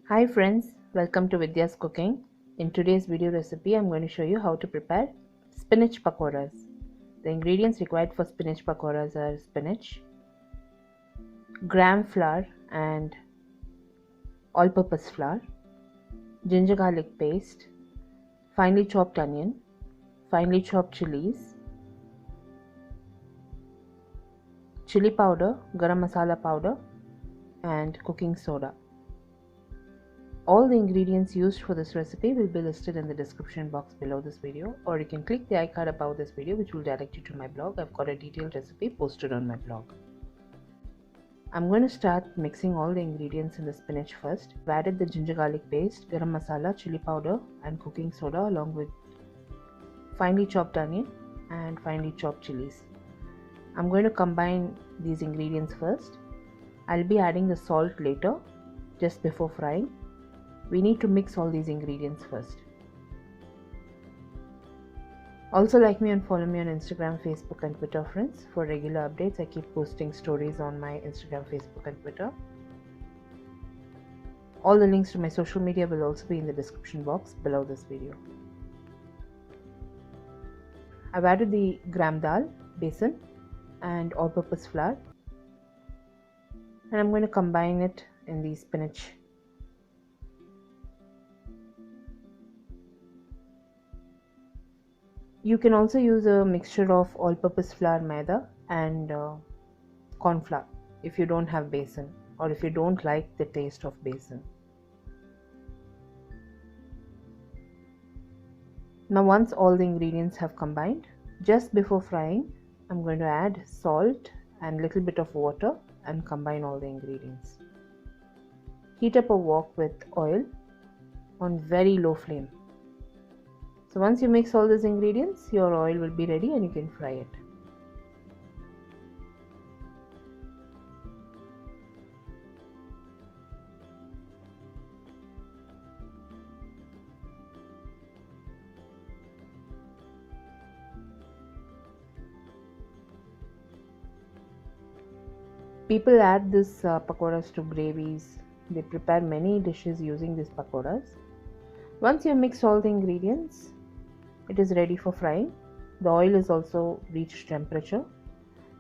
Hi friends, welcome to Vidyascooking. In today's video recipe, I'm going to show you how to prepare spinach pakodas. The ingredients required for spinach pakodas are spinach, gram flour and all-purpose flour, ginger garlic paste, finely chopped onion, finely chopped chilies, chili powder, garam masala powder and cooking soda. All the ingredients used for this recipe will be listed in the description box below this video, or you can click the icon above this video which will direct you to my blog. I've got a detailed recipe posted on my blog. I'm going to start mixing all the ingredients in the spinach first. I've added the ginger garlic paste, garam masala, chili powder and cooking soda along with finely chopped onion and finely chopped chilies. I'm going to combine these ingredients first. I'll be adding the salt later, just before frying. We need to mix all these ingredients first. Also like me and follow me on Instagram, Facebook and Twitter friends. For regular updates, I keep posting stories on my Instagram, Facebook and Twitter. All the links to my social media will also be in the description box below this video. I've added the gram dal, besan and all-purpose flour. And I'm going to combine it in the spinach. You can also use a mixture of all-purpose flour, Maida and corn flour if you don't have besan or if you don't like the taste of besan. Now once all the ingredients have combined, just before frying, I'm going to add salt and little bit of water and combine all the ingredients. Heat up a wok with oil on very low flame. So once you mix all these ingredients, your oil will be ready and you can fry it. People add this pakodas to gravies. They prepare many dishes using these pakodas. Once you mix all the ingredients, it is ready for frying. The oil is also reached temperature.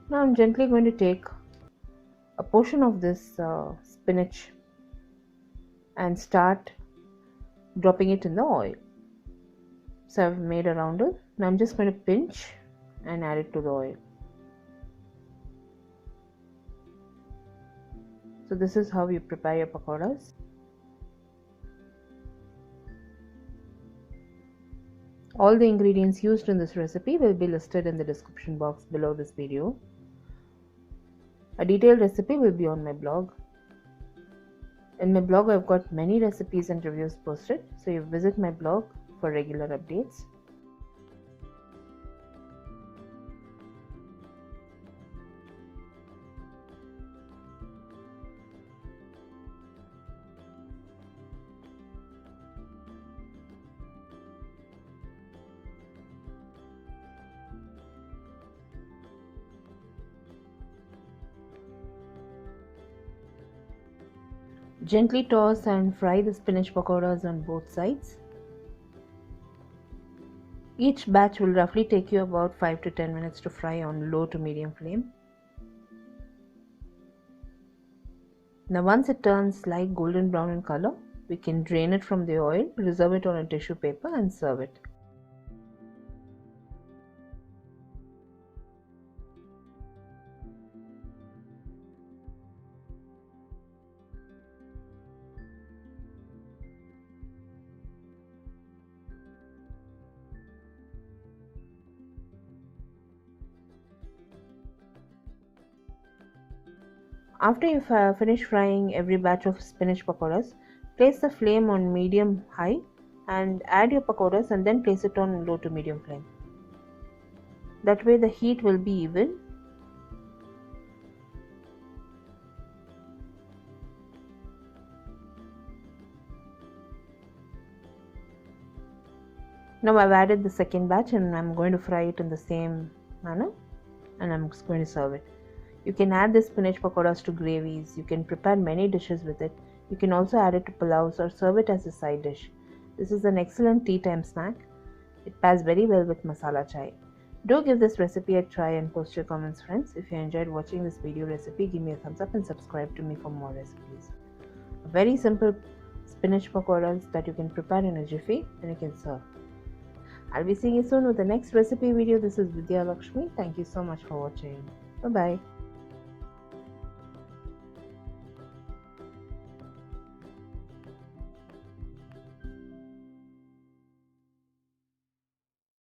Now I'm gently going to take a portion of this spinach and start dropping it in the oil. So I've made a roundel. Now I'm just going to pinch and add it to the oil. So this is how you prepare your pakodas. All the ingredients used in this recipe will be listed in the description box below this video. A detailed recipe will be on my blog. In my blog, I've got many recipes and reviews posted, so you visit my blog for regular updates. Gently toss and fry the spinach pakodas on both sides. Each batch will roughly take you about 5 to 10 minutes to fry on low to medium flame. Now once it turns light golden brown in color, we can drain it from the oil, reserve it on a tissue paper and serve it. After you finish frying every batch of spinach pakodas, place the flame on medium-high and add your pakodas and then place it on low to medium flame. That way the heat will be even. Now I've added the second batch and I'm going to fry it in the same manner and I'm just going to serve it. You can add the spinach pakodas to gravies. You can prepare many dishes with it. You can also add it to pulaus or serve it as a side dish. This is an excellent tea time snack. It pairs very well with masala chai. Do give this recipe a try and post your comments, friends. If you enjoyed watching this video recipe, give me a thumbs up and subscribe to me for more recipes. A very simple spinach pakodas that you can prepare in a jiffy and you can serve. I'll be seeing you soon with the next recipe video. This is Vidya Lakshmi. Thank you so much for watching. Bye-bye.